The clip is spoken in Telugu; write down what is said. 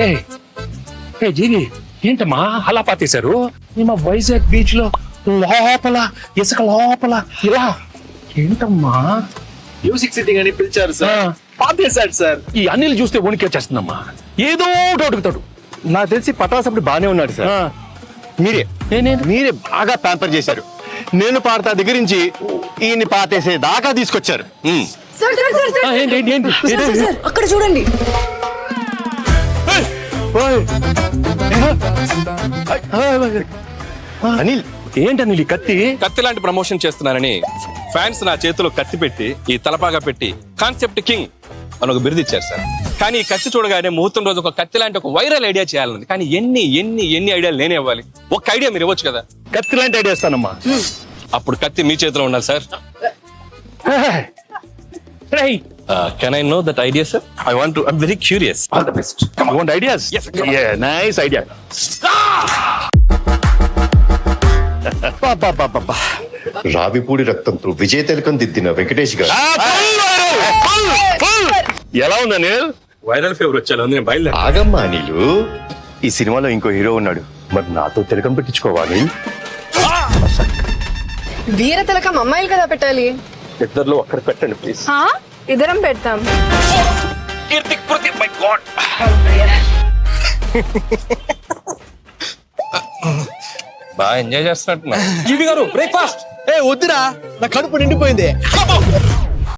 ఏ జీవి ఏంటమ్మా అలా పాతేశారు? మా వైజాగ్ బీచ్ లో లోపల ఇసుక లోపల ఇలా ఏంటమ్మా? మ్యూజిక్ సిట్టింగ్ అని పిలిచారు సార్, పాతేశాడు సార్. ఈ అనిల్ చూస్తే వణికేచేస్తుందమ్మా. ఏదో ఒకటి అడుగుతాడు. నాకు తెలిసి పటాస్ అప్పుడు బానే ఉన్నాడు సార్. మీరే బాగా ప్యాంపర్ చేశారు. నేను పాడతా దగ్గర నుంచి ఈయన్ని పాతేసే దాకా తీసుకొచ్చారు. సార్ సార్ సార్ సార్ ఏంటి ఏంటి ఏంటి సార్, సార్, సార్, అక్కడ చూడండి. అనిల్ ఏంటి అనిల్ ఈ కత్తి? కత్తి లాంటి ప్రమోషన్ చేస్తున్నానని ఫ్యాన్స్ నా చేతిలో కత్తి పెట్టి ఈ తలపాగా పెట్టి కాన్సెప్ట్ కింగ్ అని ఒక బిరుదు ఇచ్చారు సార్. కానీ ఈ కత్తి చూడగానే ముహూర్తం రోజు ఒక కత్తి లాంటి ఒక వైరల్ ఐడియా చేయాలని, కానీ ఎన్ని ఐడియాలు నేనే ఇవ్వాలి. ఒక ఐడియా మీరు ఇవ్వచ్చు కదా. కత్తి లాంటి ఐడియా ఇస్తానమ్మా. అప్పుడు కత్తి మీ చేతిలో ఉండాలి sir. Can I know that idea sir? I'm very curious. All the best. You want ideas? Yes, come on. Nice idea. Ravipudi రక్తంతో విజయ తిలకం దిద్దిన వెంకటేష్ గారు. ఎలా ఉంది అనిల్? వైరల్ ఫీవర్ వచ్చాను నేను బయలుదేరి. ఆగమ్మా నీళ్ళు. ఈ సినిమాలో ఇంకో హీరో ఉన్నాడు, మరి నాతో తిలకం పెట్టించుకోవాలి. వీర తిలకం అమ్మాయిలు కదా పెట్టాలి. ఇద్దర్లో అక్కడ పెట్టండి ప్లీజ్. ఇద్దరం పెడతాం. బాగా ఎంజాయ్ చేస్తున్నట్టున్నా. వద్దురా, నా కడుపు నిండిపోయింది.